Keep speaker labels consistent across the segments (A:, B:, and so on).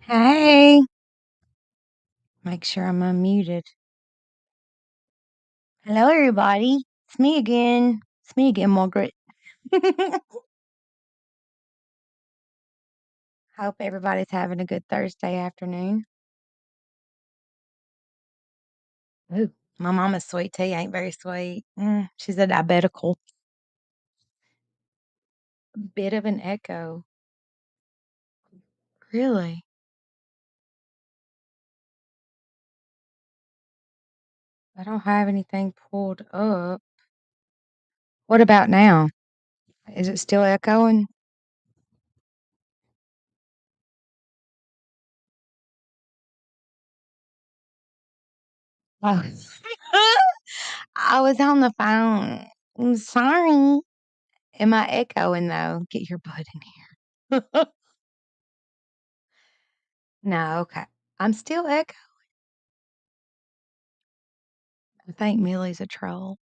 A: Hey, make sure I'm unmuted. Hello, everybody. It's me again. It's me again, Margaret. Hope everybody's having a good Thursday afternoon. Ooh, my mama's sweet tea ain't very sweet. She's a diabetical. Bit of an echo. Really? I don't have anything pulled up. What about now? Is it still echoing? Oh. I was on the phone. I'm sorry. Am I echoing though? Get your butt in here. No, okay. I'm still echo I think Millie's a troll.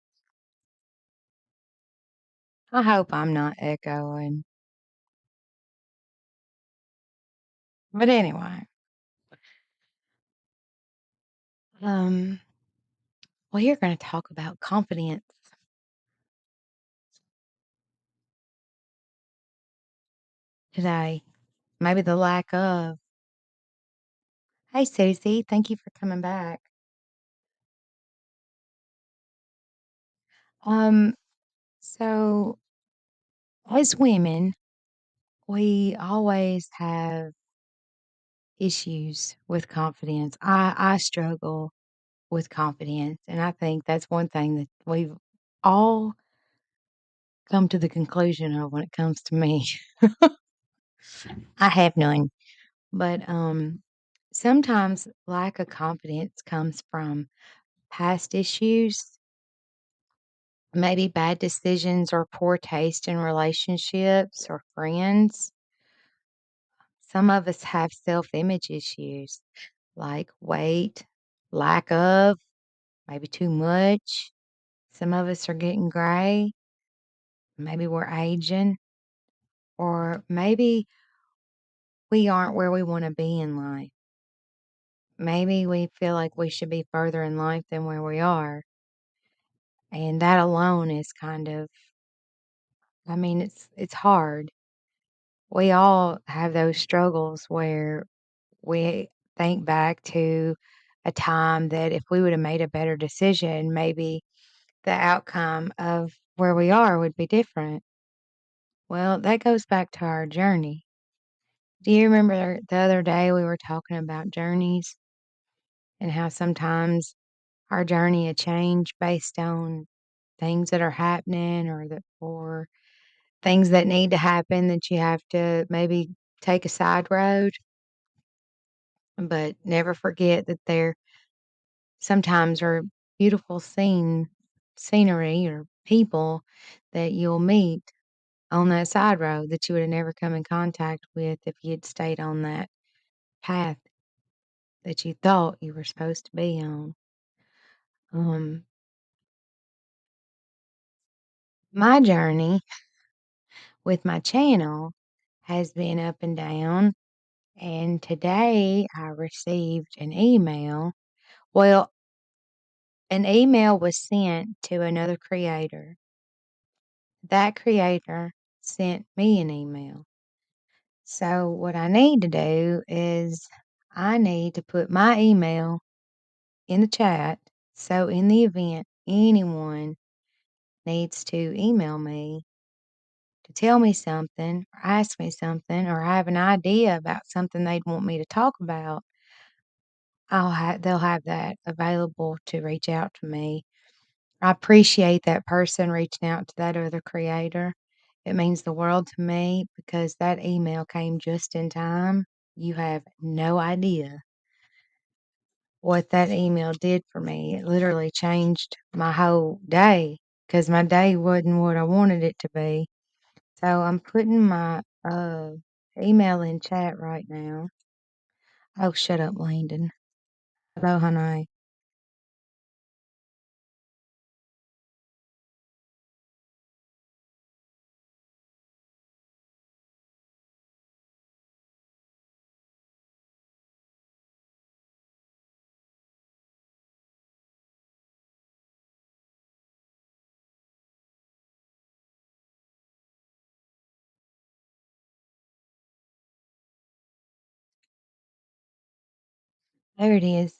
A: I hope I'm not echoing. But anyway, um, we are gonna talk about confidence today. Maybe the lack of. Hey, Susie, thank you for coming back. Um, so as women, we always have issues with confidence. I struggle with confidence, and I think that's one thing that we've all come to the conclusion of when it comes to me. I have none. But sometimes lack of confidence comes from past issues, maybe bad decisions or poor taste in relationships or friends. Some of us have self image issues like weight, lack of, maybe too much. Some of us are getting gray. Maybe we're aging, or maybe we aren't where we want to be in life. Maybe we feel like we should be further in life than where we are. And that alone is kind of I mean, it's hard. We all have those struggles where we think back to a time that if we would have made a better decision, maybe the outcome of where we are would be different. Well, that goes back to our journey. Do you remember the other day we were talking about journeys and how sometimes our journey a change based on things that are happening or things that need to happen that you have to maybe take a side road, but never forget that there sometimes are beautiful scenery or people that you'll meet on that side road that you would have never come in contact with if you'd stayed on that path that you thought you were supposed to be on. Um, my journey with my channel has been up and down, and today I received an email. Well, an email was sent to another creator. That creator sent me an email. So, what I need to do is I need to put my email in the chat. So, in the event anyone needs to email me to tell me something, or ask me something, or have an idea about something they'd want me to talk about, they'll have that available to reach out to me. I appreciate that person reaching out to that other creator. It means the world to me because that email came just in time. You have no idea what that email did for me. It literally changed my whole day because my day wasn't what I wanted it to be. So I'm putting my email in chat right now. Oh, shut up, Landon. Hello, honey. There it is.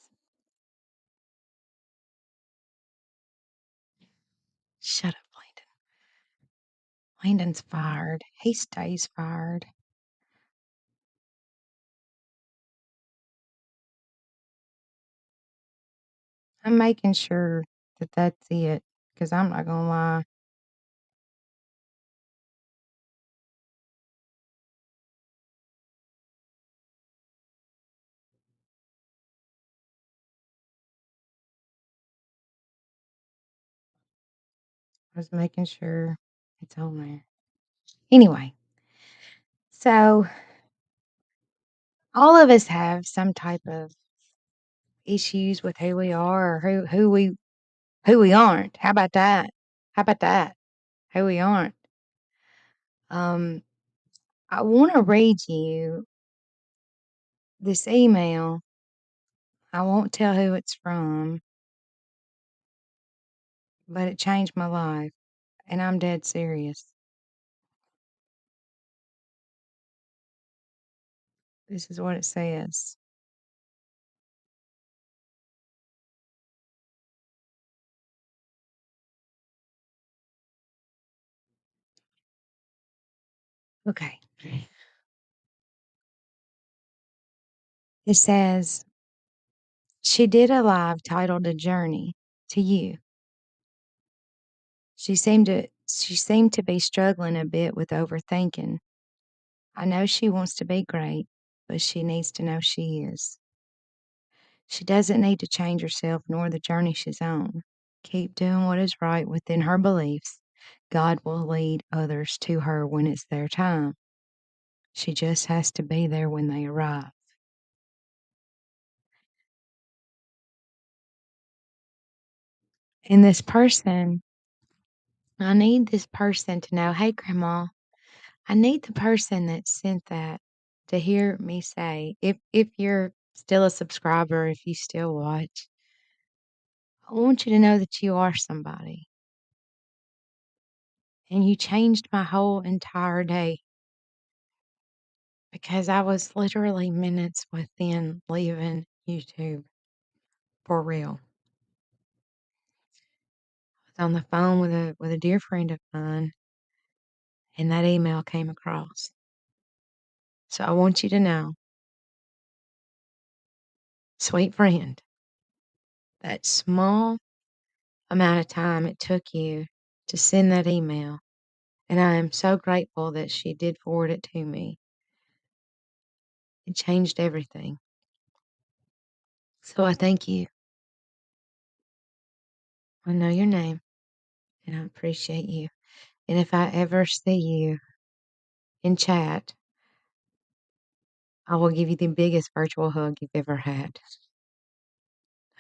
A: Shut up, Landon. Landon's fired. He stays fired. I'm making sure that that's it, because 'cause I'm not gonna lie. I was making sure it's on there. Anyway, so all of us have some type of issues with who we are or who we aren't. How about that? How about that? Who we aren't. Um, I wanna read you this email. I won't tell who it's from, but it changed my life, and I'm dead serious. This is what it says. Okay. It says, "She did a live titled A Journey to You. She seemed to be struggling a bit with overthinking. I know she wants to be great, but she needs to know she is. She doesn't need to change herself nor the journey she's on. Keep doing what is right within her beliefs. God will lead others to her when it's their time. She just has to be there when they arrive." And this person, I need this person to know, "Hey, grandma," I need the person that sent that to hear me say, if you're still a subscriber, if you still watch, I want you to know that you are somebody, and you changed my whole entire day because I was literally minutes within leaving YouTube for real. I was on the phone with a dear friend of mine, and that email came across. So I want you to know, sweet friend, that small amount of time it took you to send that email, and I am so grateful that she did forward it to me. It changed everything. So I thank you. I know your name, and I appreciate you. And if I ever see you in chat, I will give you the biggest virtual hug you've ever had.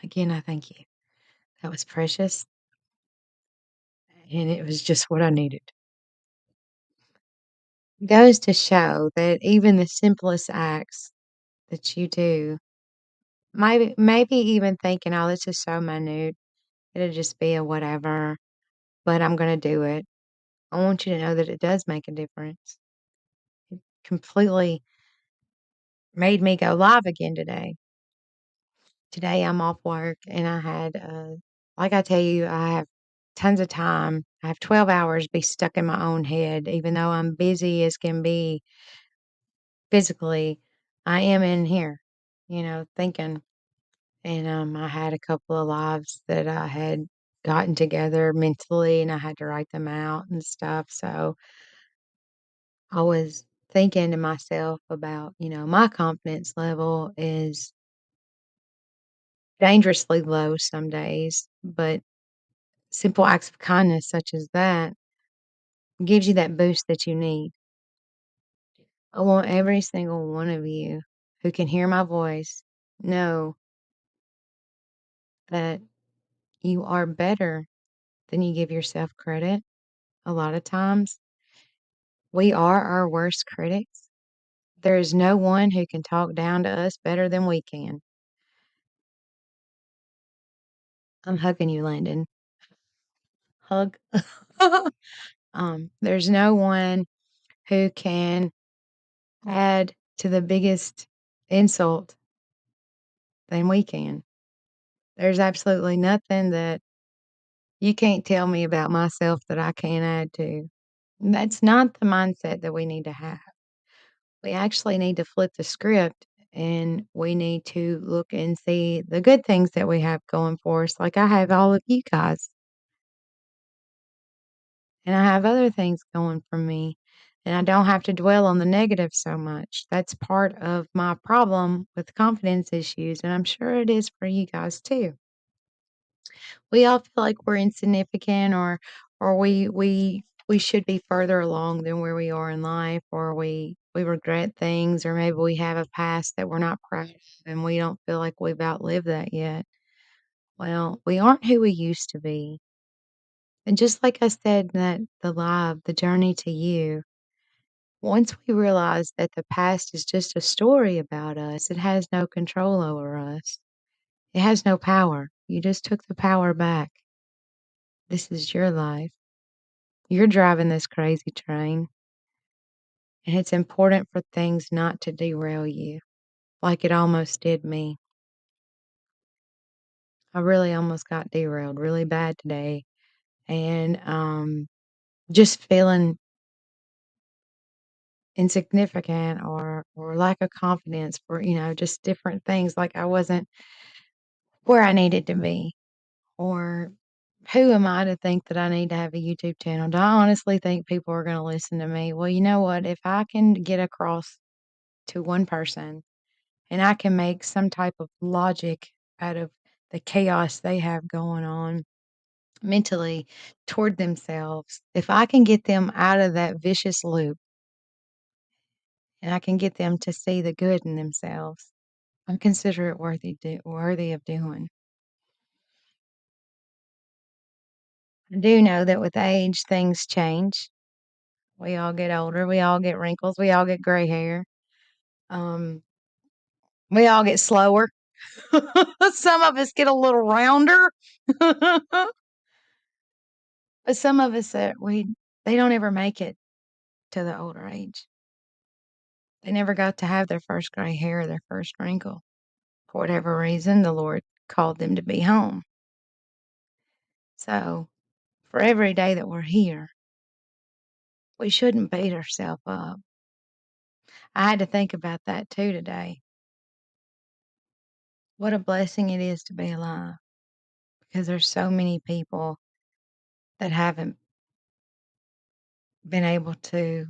A: Again, I thank you. That was precious, and it was just what I needed. Goes to show that even the simplest acts that you do, maybe even thinking, "Oh, this is so minute. It'll just be a whatever, but I'm gonna do it." I want you to know that it does make a difference. Completely made me go live again today. Today I'm off work and I had, like I tell you, I have tons of time. I have 12 hours to be stuck in my own head, even though I'm busy as can be physically. I am in here, thinking. And I had a couple of lives that I had gotten together mentally and I had to write them out and stuff. So I was thinking to myself about, my confidence level is dangerously low some days, but simple acts of kindness such as that gives you that boost that you need. I want every single one of you who can hear my voice know that you are better than you give yourself credit. A lot of times, we are our worst critics. There is no one who can talk down to us better than we can. I'm hugging you, Landon. Hug. There's no one who can add to the biggest insult than we can. There's absolutely nothing that you can't tell me about myself that I can't add to. That's not the mindset that we need to have. We actually need to flip the script and we need to look and see the good things that we have going for us. Like I have all of you guys, and I have other things going for me. And I don't have to dwell on the negative so much. That's part of my problem with confidence issues. And I'm sure it is for you guys too. We all feel like we're insignificant or we should be further along than where we are in life, or we regret things, or maybe we have a past that we're not proud of and we don't feel like we've outlived that yet. Well, we aren't who we used to be. And just like I said, that the journey to you, once we realize that the past is just a story about us, it has no control over us. It has no power. You just took the power back. This is your life. You're driving this crazy train, and it's important for things not to derail you like it almost did me. I really almost got derailed really bad today, and, just feeling insignificant or lack of confidence for, just different things, like I wasn't where I needed to be, or who am I to think that I need to have a YouTube channel? Do I honestly think people are gonna listen to me? Well, you know what? If I can get across to one person and I can make some type of logic out of the chaos they have going on mentally toward themselves. If I can get them out of that vicious loop and I can get them to see the good in themselves, I consider it worthy of doing. I do know that with age, things change. We all get older, we all get wrinkles, we all get gray hair. Um, we all get slower. Some of us get a little rounder. But some of us that we they don't ever make it to the older age. They never got to have their first gray hair, their first wrinkle. For whatever reason, the Lord called them to be home. So, for every day that we're here, we shouldn't beat ourselves up. I had to think about that too today. What a blessing it is to be alive because there's so many people that haven't been able to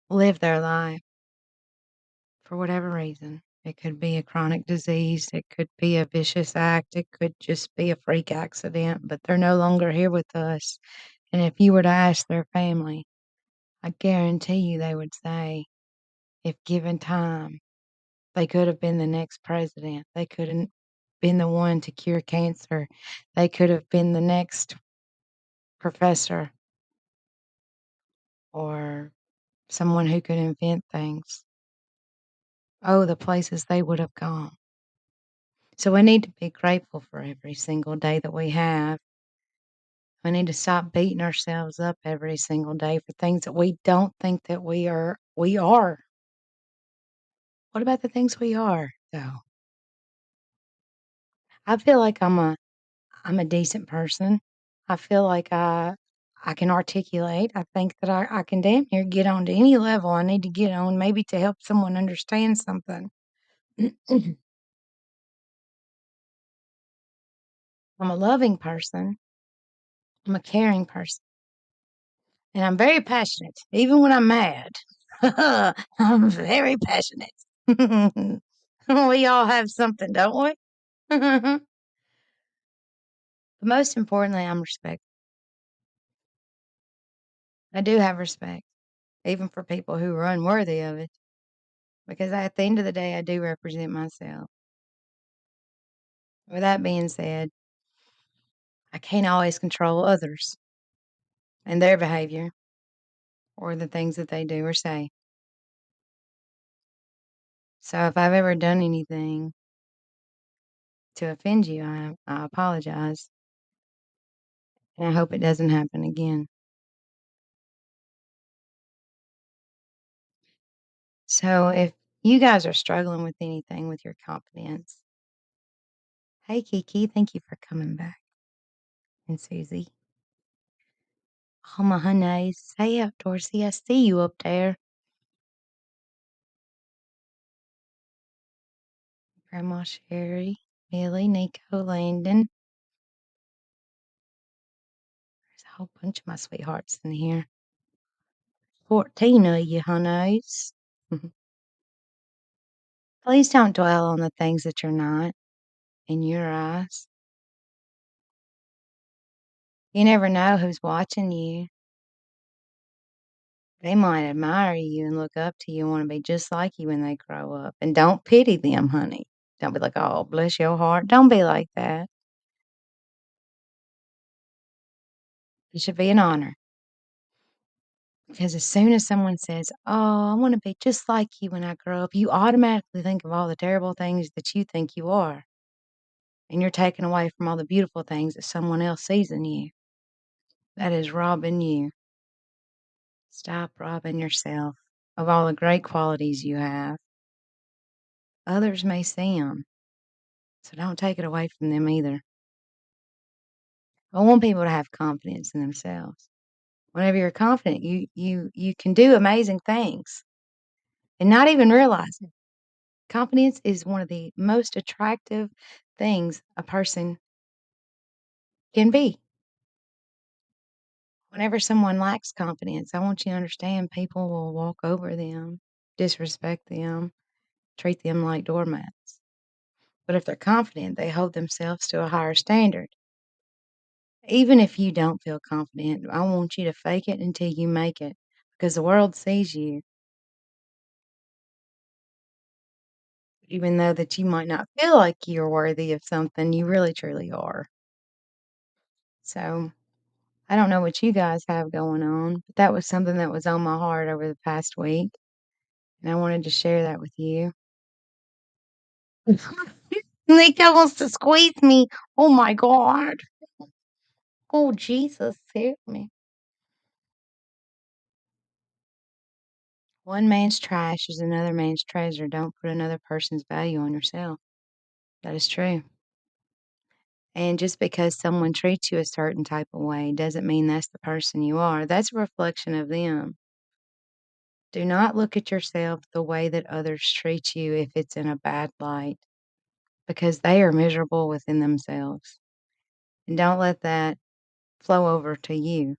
A: live their life for whatever reason. It could be a chronic disease, it could be a vicious act, it could just be a freak accident, but they're no longer here with us. And if you were to ask their family, I guarantee you they would say, if given time, they could have been the next president. They could have been the one to cure cancer. They could have been the next professor or someone who could invent things. Oh, the places they would have gone. So we need to be grateful for every single day that we have. We need to stop beating ourselves up every single day for things that we don't think that we are. What about the things we are, though? I feel like I'm a decent person. I feel like I can articulate. I think that I can damn near get on to any level I need to get on, maybe to help someone understand something. I'm a loving person. I'm a caring person. And I'm very passionate, even when I'm mad. I'm very passionate. We all have something, don't we? But most importantly, I'm respectful. I do have respect, even for people who are unworthy of it, because at the end of the day, I do represent myself. With that being said, I can't always control others and their behavior or the things that they do or say. So if I've ever done anything to offend you, I apologize. And I hope it doesn't happen again. So if you guys are struggling with anything with your confidence, Hey, Kiki, thank you for coming back. And Susie. All my honeys. Hey, Outdoorsy, I see you up there. Grandma Sherry, Millie, Nico, Landon. There's a whole bunch of my sweethearts in here. 14 of you, honeys. Please don't dwell on the things that you're not in your eyes. You never know who's watching you. They might admire you and look up to you and want to be just like you when they grow up. And don't pity them, honey. Don't be like, oh, bless your heart. Don't be like that. It should be an honor. Because as soon as someone says, oh, I want to be just like you when I grow up, you automatically think of all the terrible things that you think you are. And you're taken away from all the beautiful things that someone else sees in you. That is robbing you. Stop robbing yourself of all the great qualities you have. Others may see them, so don't take it away from them either. I want people to have confidence in themselves. Whenever you're confident, you can do amazing things and not even realize it. Confidence is one of the most attractive things a person can be. Whenever someone lacks confidence, I want you to understand people will walk over them, disrespect them, treat them like doormats. But if they're confident, they hold themselves to a higher standard. Even if you don't feel confident, I want you to fake it until you make it because the world sees you. Even though that you might not feel like you're worthy of something, you really truly are. So, I don't know what you guys have going on, but that was something that was on my heart over the past week, and I wanted to share that with you. Nico wants to squeeze me. Oh my god. Oh, Jesus, help me. One man's trash is another man's treasure. Don't put another person's value on yourself. That is true. And just because someone treats you a certain type of way doesn't mean that's the person you are. That's a reflection of them. Do not look at yourself the way that others treat you if it's in a bad light, because they are miserable within themselves. And don't let that flow over to you.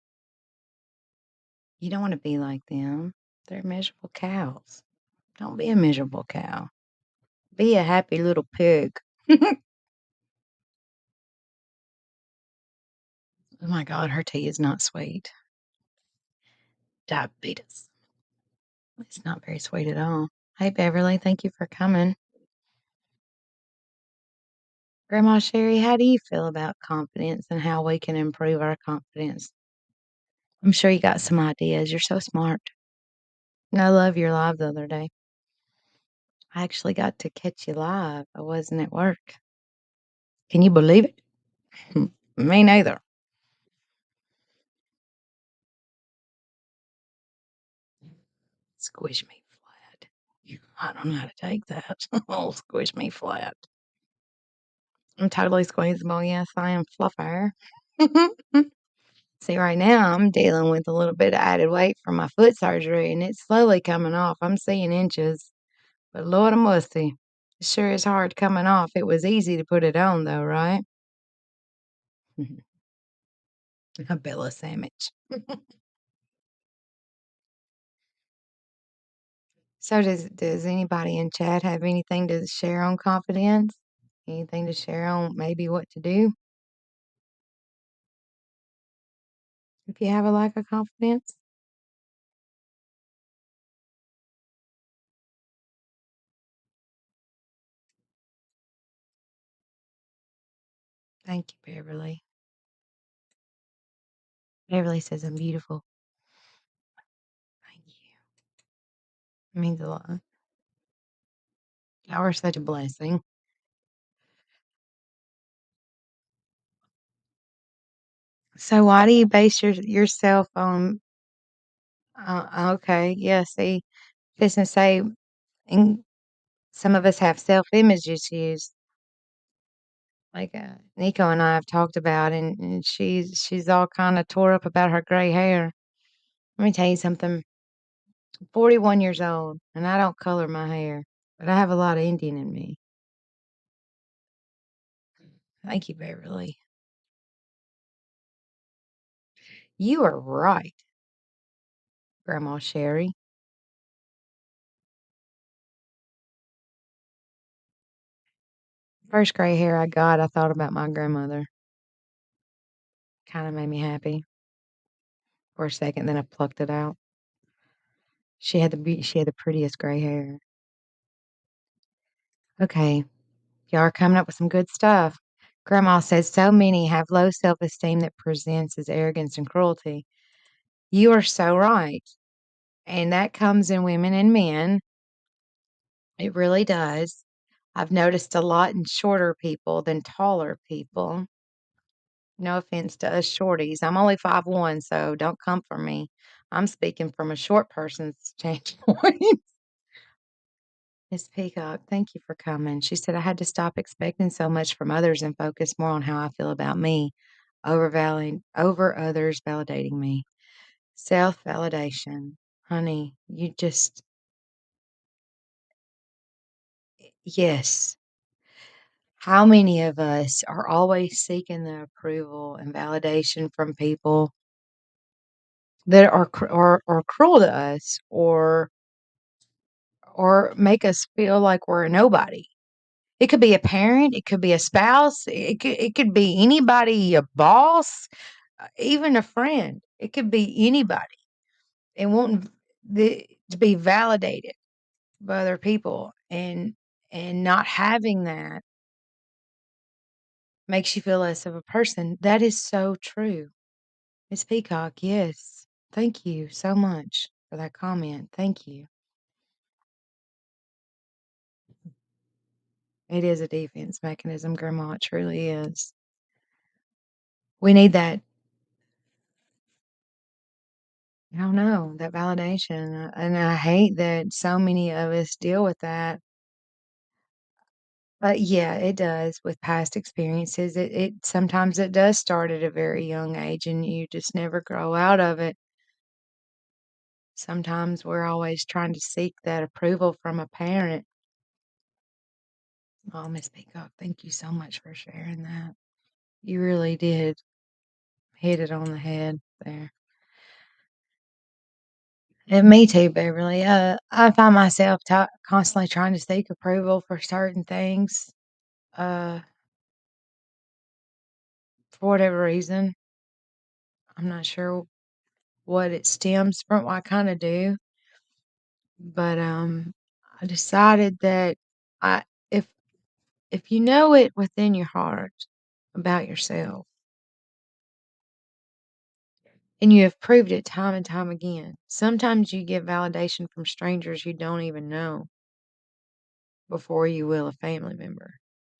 A: You don't want to be like them. They're miserable cows. Don't be a miserable cow. Be a happy little pig. Oh my God, her tea is not sweet. Diabetes. It's not very sweet at all. Hey, Beverly, thank you for coming. Grandma Sherry, how do you feel about confidence and how we can improve our confidence? I'm sure you got some ideas. You're so smart. And I love your live the other day. I actually got to catch you live. I wasn't at work. Can you believe it? Me neither. Squish me flat. I don't know how to take that. Oh, squish me flat. I'm totally squeezable. Yes, I am fluffer. See, right now I'm dealing with a little bit of added weight from my foot surgery, and it's slowly coming off. I'm seeing inches, but Lord a mercy, it sure is hard coming off. It was easy to put it on, though, right? A Bella sandwich. So does anybody in chat have anything to share on confidence? Anything to share on maybe what to do if you have a lack of confidence? Thank you, Beverly. Beverly says I'm beautiful. Thank you. It means a lot. Y'all are such a blessing. So why do you base yourself on okay, yeah, see, fixing to say and some of us have self-image issues. Nico and I have talked about, and she's all kinda tore up about her gray hair. Let me tell you something, 41 years old, and I don't color my hair, but I have a lot of Indian in me. Thank you, Beverly. You are right, Grandma Sherry. First gray hair I got, I thought about my grandmother. Kinda made me happy for a second, then I plucked it out. She had the prettiest gray hair. Okay, y'all are coming up with some good stuff. Grandma says so many have low self-esteem that presents as arrogance and cruelty. You are so right, and that comes in women and men. It really does. I've noticed a lot in shorter people than taller people. No offense to us shorties. I'm only 5'1", so don't come for me. I'm speaking from a short person's standpoint. Miss Peacock, thank you for coming. She said, I had to stop expecting so much from others and focus more on how I feel about me, over others validating me. Self validation. Honey, you just, yes. How many of us are always seeking the approval and validation from people that are or cruel to us or make us feel like we're a nobody? It could be a parent, it could be a spouse, it could be anybody, a boss, even a friend. It could be anybody and wanting to be validated by other people and not having that makes you feel less of a person. That is so true. Miss Peacock, yes. Thank you so much for that comment. Thank you. It is a defense mechanism, Grandma. It truly is. We need that. I don't know, that validation, and I hate that so many of us deal with that. But yeah, it does with past experiences. It sometimes it does start at a very young age, and you just never grow out of it. Sometimes we're always trying to seek that approval from a parent. Oh, Miss Peacock, thank you so much for sharing that. You really did hit it on the head there. And me too, Beverly. I find myself constantly trying to seek approval for certain things, uh, for whatever reason. I'm not sure what it stems from. Well, I kind of do, but I decided that I if if you know it within your heart about yourself, and you have proved it time and time again, sometimes you get validation from strangers you don't even know before you will a family member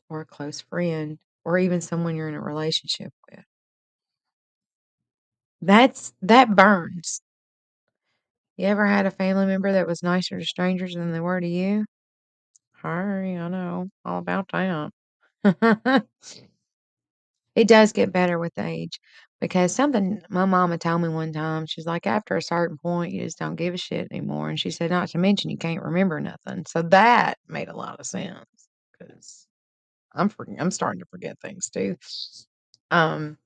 A: or a close friend or even someone you're in a relationship with. That burns. You ever had a family member that was nicer to strangers than they were to you? Hi, I know all about that. It does get better with age because something my mama told me one time, she's like, after a certain point, you just don't give a shit anymore. And she said, not to mention you can't remember nothing. So that made a lot of sense because I'm starting to forget things too. Um,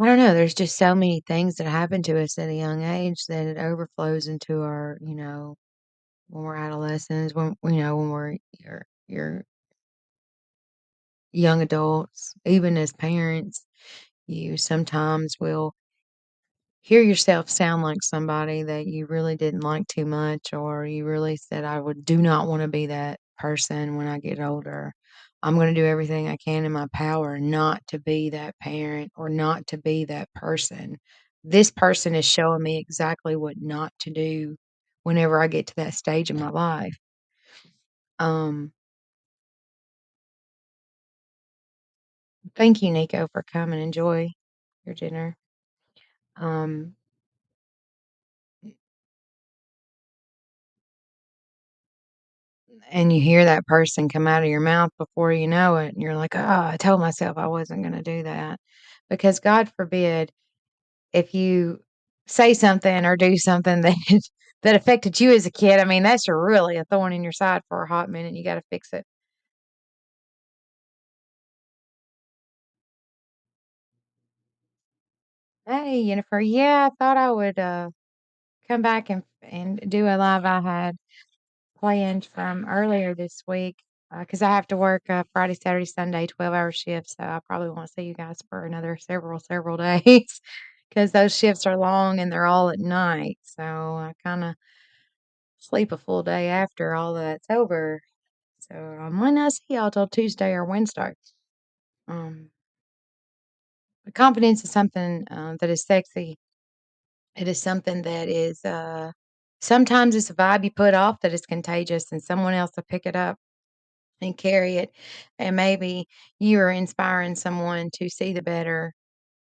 A: I don't know. There's just so many things that happen to us at a young age that it overflows into our, when we're adolescents, when we're your young adults, even as parents, you sometimes will hear yourself sound like somebody that you really didn't like too much, or you really said, I would do not want to be that person when I get older. I'm going to do everything I can in my power not to be that parent or not to be that person. This person is showing me exactly what not to do whenever I get to that stage in my life. Um, Thank you, Nico, for coming. Enjoy your dinner. Um, and you hear that person come out of your mouth before you know it, and you're like, "Oh, I told myself I wasn't gonna do that." Because God forbid if you say something or do something that that affected you as a kid, I mean, that's really a thorn in your side for a hot minute, you gotta fix it. Hey, Jennifer, yeah, I thought I would, come back and do a live I had planned from earlier this week, because I have to work, Friday, Saturday, Sunday, 12-hour shifts, so I probably won't see you guys for another several days, because those shifts are long and they're all at night, so I kinda sleep a full day after all that's over, so I might not see y'all till Tuesday or Wednesday. Um, Confidence is something, that is sexy. It is something that is, sometimes it's a vibe you put off that is contagious and someone else will pick it up and carry it, and maybe you are inspiring someone to see the better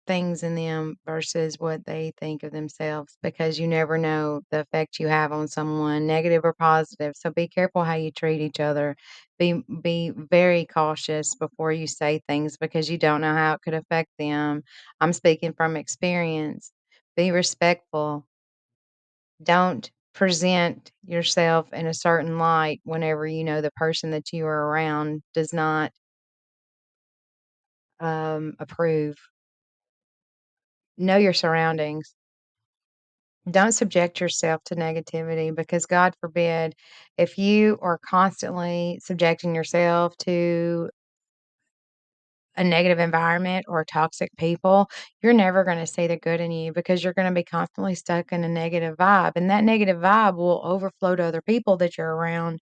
A: things in them versus what they think of themselves, because you never know the effect you have on someone, negative or positive, so be careful how you treat each other. Be very cautious before you say things because you don't know how it could affect them. I'm speaking from experience. Be respectful. Don't present yourself in a certain light whenever you know the person that you are around does not, approve. Know your surroundings. Don't subject yourself to negativity because God forbid if you are constantly subjecting yourself to a negative environment or toxic people, you're never gonna see the good in you because you're gonna be constantly stuck in a negative vibe, and that negative vibe will overflow to other people that you're around,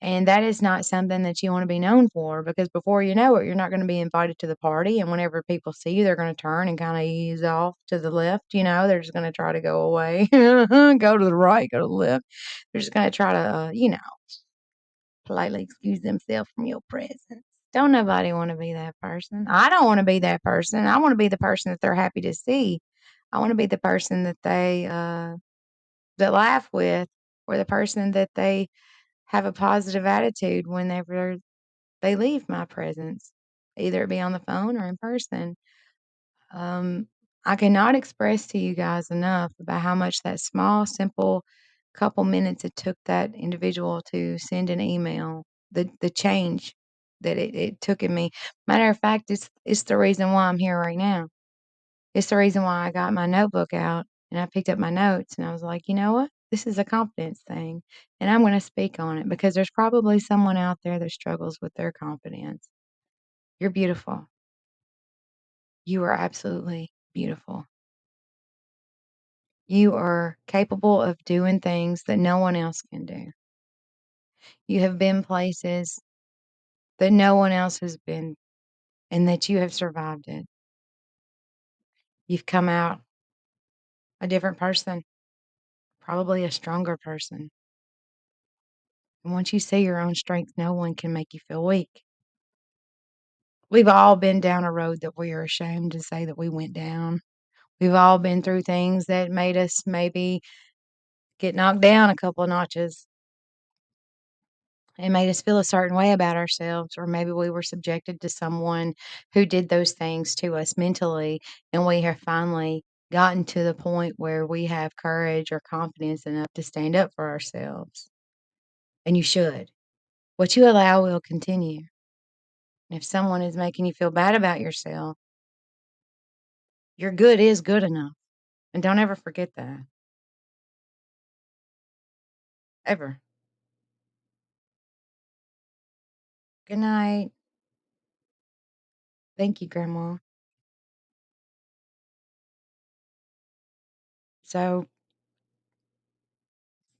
A: and that is not something that you wanna be known for because before you know it, you're not gonna be invited to the party, and whenever people see you, they're gonna turn and kinda ease off to the left, they're just gonna try to go away. Go to the right, go to the left. They're just gonna try to, politely excuse themselves from your presence. Don't nobody wanna be that person. I don't wanna be that person. I wanna be the person that they're happy to see. I wanna be the person that they, that laugh with or the person that they have a positive attitude whenever they leave my presence, either it be on the phone or in person. Um, I cannot express to you guys enough about how much that small, simple couple minutes it took that individual to send an email, the change that it took in me. Matter of fact, it's the reason why I'm here right now. It's the reason why I got my notebook out and I picked up my notes and I was like, you know what? This is a confidence thing, and I'm going to speak on it because there's probably someone out there that struggles with their confidence. You're beautiful. You are absolutely beautiful. You are capable of doing things that no one else can do. You have been places that no one else has been and that you have survived it. You've come out a different person, probably a stronger person. And once you see your own strength, no one can make you feel weak. We've all been down a road that we are ashamed to say that we went down. We've all been through things that made us maybe get knocked down a couple of notches. It made us feel a certain way about ourselves, or maybe we were subjected to someone who did those things to us mentally, and we have finally gotten to the point where we have courage or confidence enough to stand up for ourselves. And you should. What you allow will continue. If someone is making you feel bad about yourself, your good is good enough. And don't ever forget that. Ever. Good night. Thank you, Grandma. So,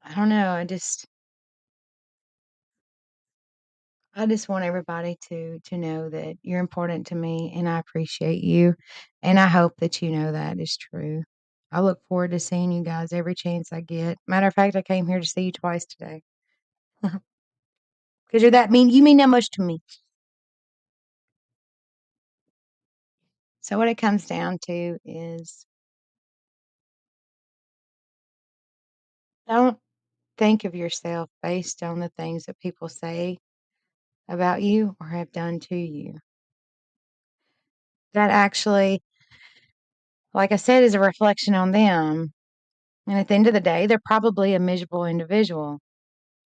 A: I don't know. I just want everybody to know that you're important to me and I appreciate you, and I hope that you know that is true. I look forward to seeing you guys every chance I get. Matter of fact, I came here to see you twice today. 'Cause you mean that much to me. So what it comes down to is don't think of yourself based on the things that people say about you or have done to you. That actually, like I said, is a reflection on them. And at the end of the day, they're probably a miserable individual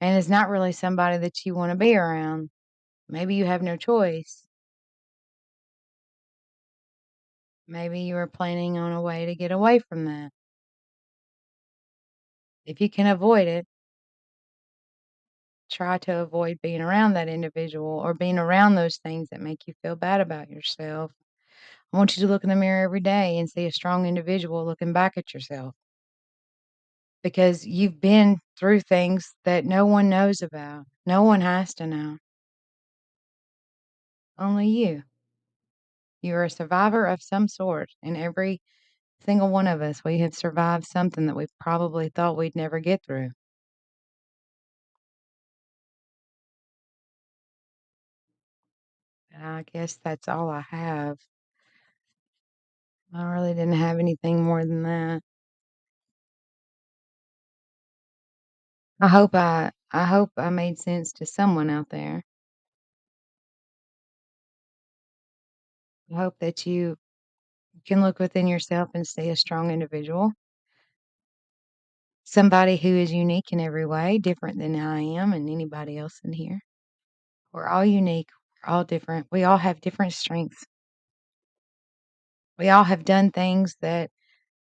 A: and is not really somebody that you want to be around. Maybe you have no choice. Maybe you are planning on a way to get away from that. If you can avoid it, try to avoid being around that individual or being around those things that make you feel bad about yourself. I want you to look in the mirror every day and see a strong individual looking back at yourself because you've been through things that no one knows about. No one has to know. Only you. You're a survivor of some sort, and every single one of us, we have survived something that we probably thought we'd never get through. And I guess that's all I have. I really didn't have anything more than that. I hope I made sense to someone out there. I hope that you can look within yourself and see a strong individual, somebody who is unique in every way, different than I am and anybody else in here. We're all unique. We're all different. We all have different strengths. We all have done things that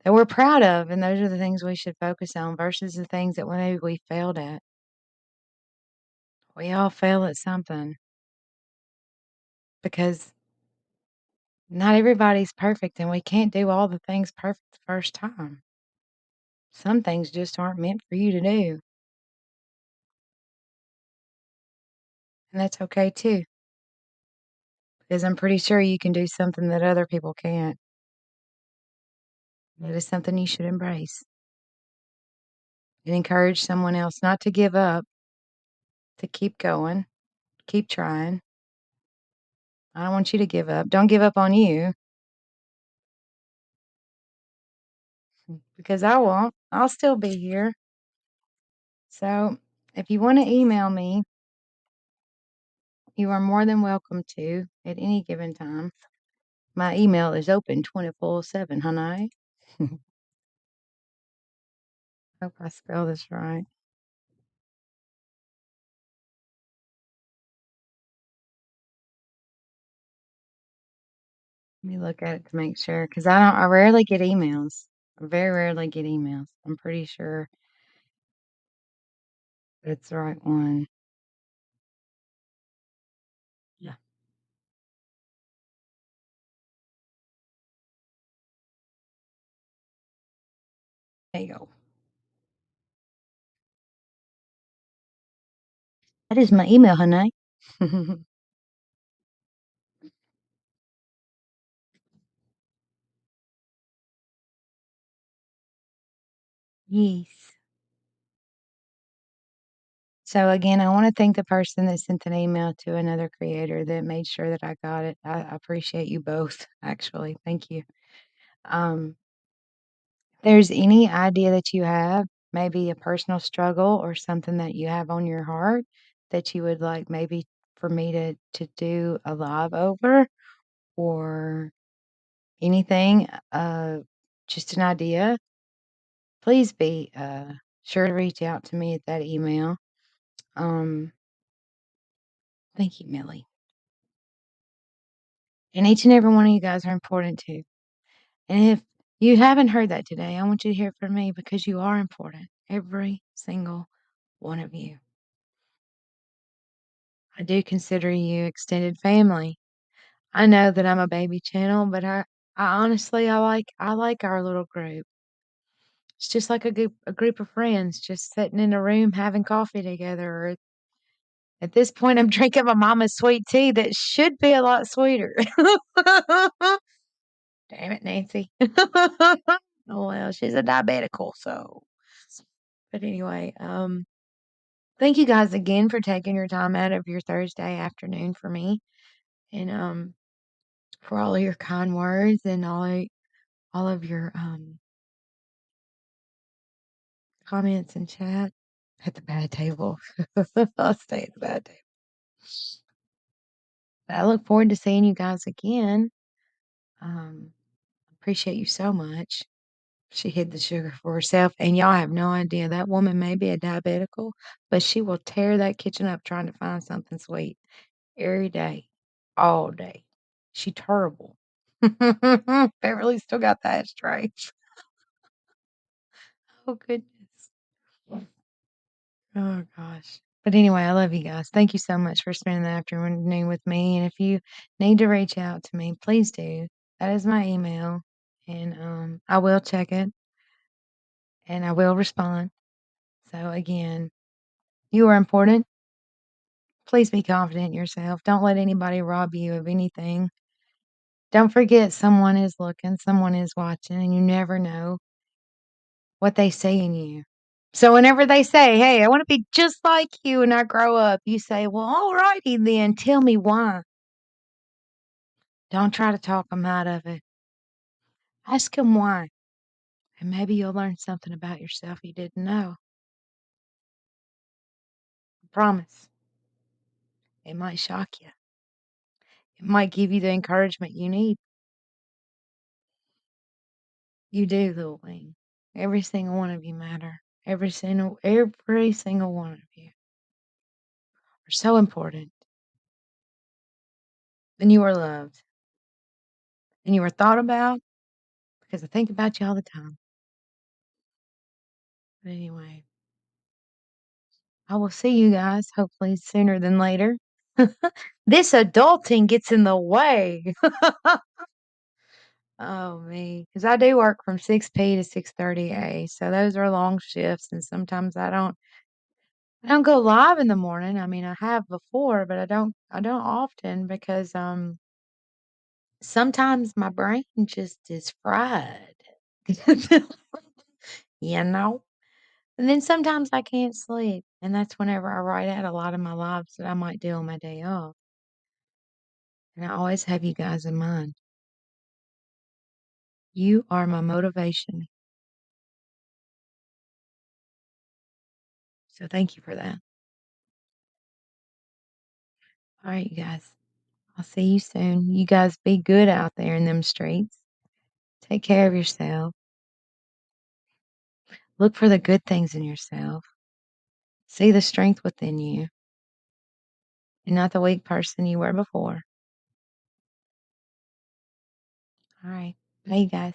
A: we're proud of, and those are the things we should focus on versus the things that maybe we failed at. We all fail at something because not everybody's perfect, and we can't do all the things perfect the first time. Some things just aren't meant for you to do, and that's okay too, because I'm pretty sure you can do something that other people can't. It is something you should embrace and encourage someone else not to give up, to keep going, keep trying. I don't want you to give up. Don't give up on you because I won't. I'll still be here. So, if you want to email me, you are more than welcome to at any given time. My email is open 24/7, honey. Hope I spell this right. Let me look at it to make sure because I rarely get emails. I very rarely get emails. I'm pretty sure it's the right one. Yeah. There you go. That is my email, honey. Yes. So again, I want to thank the person that sent an email to another creator that made sure that I got it. I appreciate you both, actually. Thank you. Um, there's any idea that you have, maybe a personal struggle or something that you have on your heart that you would like maybe for me to do a live over or anything, just an idea, please be sure to reach out to me at that email. Um, thank you, Millie. And each and every one of you guys are important too. And if you haven't heard that today, I want you to hear from me because you are important. Every single one of you. I do consider you extended family. I know that I'm a baby channel, but I honestly I like our little group. It's just like a group of friends just sitting in a room having coffee together. Or at this point, I'm drinking my mama's sweet tea that should be a lot sweeter. Damn it, Nancy. Oh well, she's a diabetical, so. But anyway, thank you guys again for taking your time out of your Thursday afternoon for me, and for all of your kind words and all of your comments and chat. at the bad table. I'll stay at the bad table. But I look forward to seeing you guys again. Um, appreciate you so much. She hid the sugar for herself, and y'all have no idea. That woman may be a diabetical, but she will tear that kitchen up trying to find something sweet every day, all day. She terrible. Beverly still got the ashtray. Oh, goodness. Oh, gosh. But anyway, I love you guys. Thank you so much for spending the afternoon with me. And if you need to reach out to me, please do. That is my email. And I will check it and I will respond. So, again, you are important. Please be confident in yourself. Don't let anybody rob you of anything. Don't forget someone is looking, someone is watching, and you never know what they see in you. So whenever they say, "Hey, I wanna be just like you when I grow up," you say, "Well, alrighty then, tell me why." Don't try to talk them out of it. Ask them why, and maybe you'll learn something about yourself you didn't know. I promise. It might shock you. It might give you the encouragement you need. You do, little wing. Every single one of you matter. Every single one of you are so important, and you are loved, and you are thought about because I think about you all the time. But anyway, I will see you guys hopefully sooner than later. This adulting gets in the way. Oh, me, because I do work from 6 p to 6:30 a, so those are long shifts, and sometimes I don't go live in the morning. I mean, I have before, but I don't often because, sometimes my brain just is fried. You know? And then sometimes I can't sleep, and that's whenever I write out a lot of my lives that I might do on my day off, and I always have you guys in mind. You are my motivation, so thank you for that. Alright, you guys. I'll see you soon. You guys be good out there in them streets. Take care of yourself. Look for the good things in yourself. See the strength within you and not the weak person you were before. Alright. Bye, you guys.